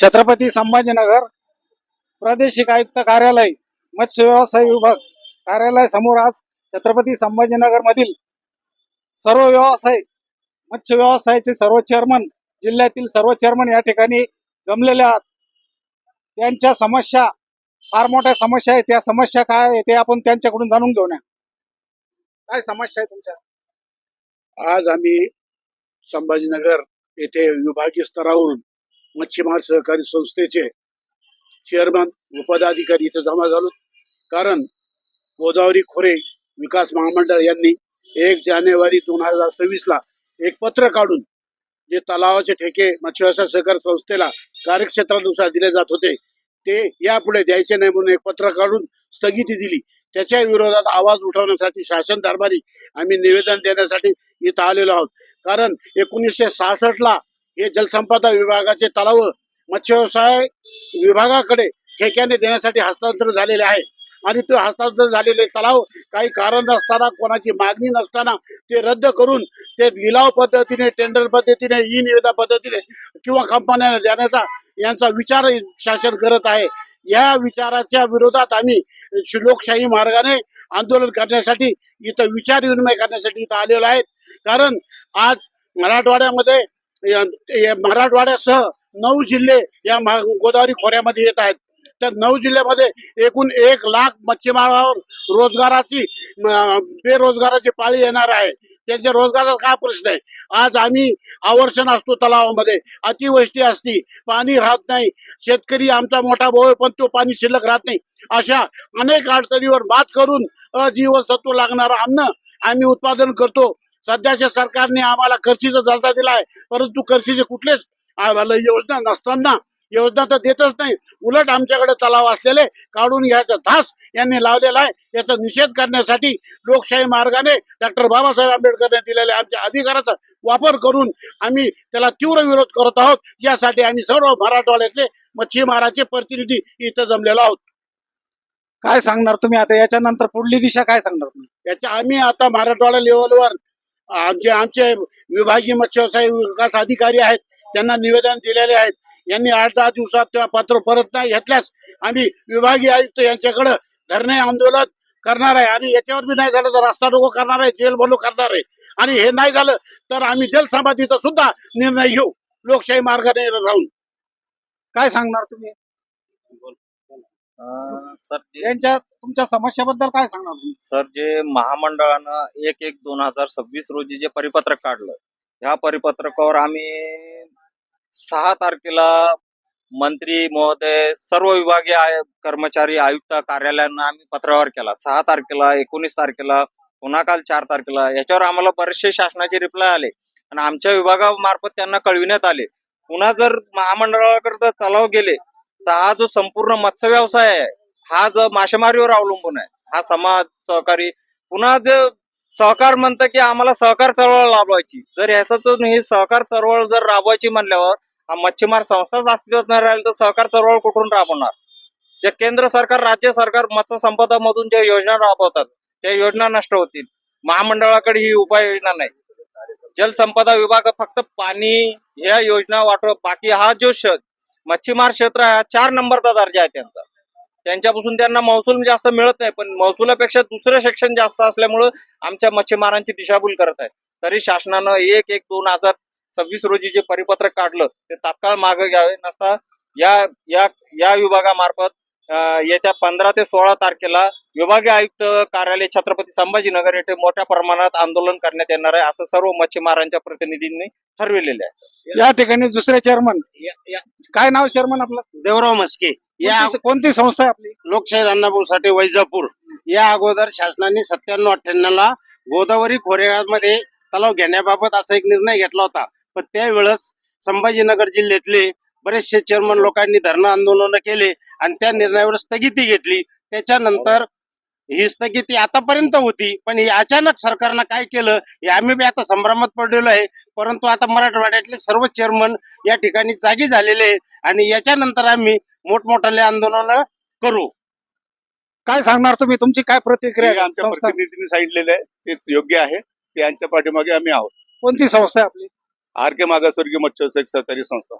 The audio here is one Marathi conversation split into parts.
छत्रपती संभाजीनगर प्रादेशिक आयुक्त कार्यालय मत्स्य व्यवसाय विभाग कार्यालय समोर आज छत्रपती संभाजीनगर मधील सर्व व्यवसाय मत्स्य व्यवसायाचे सर्व चेअरमन जिल्ह्यातील सर्व चेअरमन या ठिकाणी जमलेले आहात. त्यांच्या समस्या फार मोठ्या समस्या आहेत. त्या समस्या काय आहे ते आपण त्यांच्याकडून जाणून घेऊया. काय समस्या आहे तुमच्या? आज आम्ही संभाजीनगर येथे विभागीय स्तरावरून मच्छीमार सहकारी संस्थेचे चेअरमन उपदाधिकारी इथे जमा झालो. कारण गोदावरी खोरे विकास महामंडळ यांनी 1 जानेवारी 2026 ला एक पत्र काढून जे तलावाचे ठेके मत्स्य व्यवसाय सहकारी संस्थेला कार्यक्षेत्रानुसार दिले जात होते ते यापुढे द्यायचे नाही म्हणून एक पत्र काढून स्थगिती दिली. त्याच्या विरोधात आवाज उठवण्यासाठी शासन दरबारी आम्ही निवेदन देण्यासाठी इथं आलेलो आहोत. कारण 1966 ला हे जलसंपदा विभागाचे तलाव मत्स्य व्यवसाय विभागाकडे ठेक्याने देण्यासाठी हस्तांतर झालेले आहे आणि ते हस्तांतर झालेले तलाव काही कारण नसताना कोणाची मागणी नसताना ते रद्द करून ते लिलाव पद्धतीने टेंडर पद्धतीने ई निविदा पद्धतीने किंवा कंपन्यांना देण्याचा यांचा विचार शासन करत आहे. या विचाराच्या विरोधात आम्ही लोकशाही मार्गाने आंदोलन करण्यासाठी इथं विचार विनिमय करण्यासाठी इथं आलेलो आहे. कारण आज मराठवाड्यासह 9 जिल्हे या गोदावरी खोऱ्यामध्ये येत आहेत. तर 9 जिल्ह्यामध्ये एकूण 1 लाख मच्छीमारावर बेरोजगाराची पाळी येणार आहे. त्यांच्या रोजगाराचा काय प्रश्न आहे? आज आम्ही आवर्षण असतो तलावामध्ये, अतिवृष्टी असती, पाणी राहत नाही, शेतकरी आमचा मोठा भाऊ आहे पण तो पाणी शिल्लक राहत नाही. अशा अनेक अडचणीवर मात करून अजीवनसत्व लागणारं अन्न आम्ही उत्पादन करतो. सध्याच्या सरकारने आम्हाला करशीचा दर्जा दिला आहे, परंतु करशीचे कुठलेच योजना नसताना योजना तर देतच नाही, उलट आमच्याकडे तलाव असलेले काढून घ्यायचा धास यांनी लावलेला आहे. याचा निषेध करण्यासाठी लोकशाही मार्गाने डॉक्टर बाबासाहेब आंबेडकरने दिलेल्या आमच्या अधिकाराचा वापर करून आम्ही त्याला तीव्र विरोध करत आहोत. यासाठी आम्ही सर्व मराठवाड्यातले मच्छीमाराचे प्रतिनिधी इथं जमलेलो आहोत. काय सांगणार तुम्ही आता याच्यानंतर पुढली दिशा काय सांगणार तुम्ही? याच्या आम्ही आता मराठवाडा लेवलवर आमचे विभागीय मत्स्य व्यवसाय विकास अधिकारी आहेत त्यांना निवेदन दिलेले आहेत. यांनी 8-10 दिवसात तेव्हा पत्र परत नाही घेतल्यास आम्ही विभागीय आयुक्त यांच्याकडे धरणे आंदोलन करणार आहे आणि याच्यावर बी नाही झालं तर रस्ता रोको करणार आहे, जेल बंद करणार आहे आणि हे नाही झालं तर आम्ही जलसमाधीचा सुद्धा निर्णय घेऊ लोकशाही मार्गाने राहून. काय सांगणार तुम्ही? सर यांच्या तुमच्या समस्याबद्दल काय सांगणार तुम्ही? सर जे महामंडळानं 1/1/2026 रोजी जे परिपत्रक काढलं, ह्या परिपत्रकावर आम्ही 6 तारखेला मंत्री महोदय सर्व विभागीय कर्मचारी आयुक्त कार्यालयांना आम्ही पत्रावर केला. 6 तारखेला 19 तारखेला पुन्हा काल 4 तारखेला याच्यावर आम्हाला बरेचसे शासनाचे रिप्लाय आले आणि आमच्या विभागामार्फत त्यांना कळविण्यात आले. पुन्हा जर महामंडळाकडे तलाव गेले तर हा जो संपूर्ण मत्स्य व्यवसाय आहे हा जो मासेमारीवर अवलंबून आहे, हा समाज सहकारी पुन्हा जे सहकार म्हणतं की आम्हाला सहकार चळवळ राबवायची, जर ह्याच्यातून ही सहकार चळवळ जर राबवायची म्हणल्यावर हा मच्छीमार संस्थाच अस्तित्वात नाही राहील तर सहकार चळवळ कुठून राबवणार? जे केंद्र सरकार राज्य सरकार मत्स्य संपदा मधून ज्या योजना राबवतात त्या योजना नष्ट होतील. महामंडळाकडे ही उपाययोजना नाही. जलसंपदा विभाग फक्त पाणी ह्या योजना वाटप, बाकी हा जो मच्छीमार क्षेत्र हा 4 नंबरचा दर्जा आहे त्यांचा. त्यांच्यापासून त्यांना महसूल जास्त मिळत नाही, पण महसुलापेक्षा दुसरं सेक्शन जास्त असल्यामुळं आमच्या मच्छीमारांची दिशाभूल करत आहे. तरी शासनानं 1/1/2026 रोजी जे परिपत्रक काढलं ते तात्काळ मागे घ्यावे, नसता या विभागामार्फत येत्या 15 ते 16 तारखेला विभागीय आयुक्त कार्यालय छत्रपती संभाजीनगर येथे मोठ्या प्रमाणात आंदोलन करण्यात येणार आहे असं सर्व मच्छीमारांच्या प्रतिनिधींनी ठरविलेले आहे. या ठिकाणी दुसरे चेअरमन, काय नाव चेअरमन आपलं? देवराव म्हस्के. कोणती संस्था आहे आपली? लोकशाही अण्णाभाऊ साठे वैजापूर. या अगोदर शासनाने 97-98 ला गोदावरी खोऱ्यामध्ये तलाव घेण्याबाबत असा एक निर्णय घेतला होता, पण त्यावेळेस संभाजीनगर जिल्ह्यातले बरेचसे चेअरमन लोकांनी धरणं आंदोलन केले आणि त्या निर्णयावर स्थगिती घेतली. त्याच्यानंतर ही स्थगिती आतापर्यंत होती, पण ही अचानक सरकारनं काय केलं हे आम्ही बी आता संभ्रमात पडलेलो आहे. परंतु आता मराठवाड्यातले सर्व चेअरमन या ठिकाणी जागी झालेले आहे आणि याच्यानंतर आम्ही मोठमोठाले आंदोलन करू. काय सांगणार तुम्ही? तुमची काय प्रतिक्रिया आहे? आमच्या प्रतिनिधींनी सांगितलेलं आहे तेच योग्य आहे. ते यांच्या पाठीमागे आम्ही आहोत. कोणती संस्था आहे आपली? RK मागासवर्गीय मत्स्य सहकारी संस्था.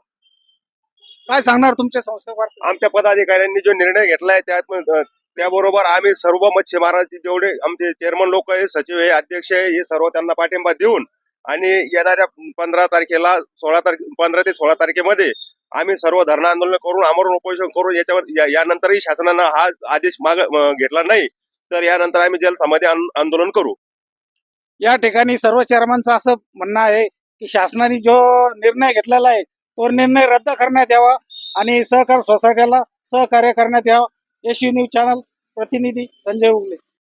काय सांगणार तुमच्या संस्थेवर? आमच्या पदाधिकाऱ्यांनी जो निर्णय घेतलाय त्याबरोबर आम्ही सर्व मच्छीमारांचे जेवढे आमचे चेअरमन लोक आहे, सचिव आहे, अध्यक्ष आहे, हे सर्व त्यांना पाठिंबा देऊन आणि येणाऱ्या 15 तारखेला 15 ते 16 तारखेमध्ये आम्ही सर्व धरणं आंदोलन करून आमरण उपोषण करून यानंतरही शासनानं हा आदेश घेतला नाही तर यानंतर आम्ही जलसमाधी आंदोलन करू. या ठिकाणी सर्व चेअरमनचं असं म्हणणं आहे की शासनाने जो निर्णय घेतलेला आहे तो निर्णय रद्द करण्यात यावा आणि सहकार सोसायटीला सहकार्य करण्यात यावं. एसयू न्यूज चॅनल प्रतिनिधी संजय उगले.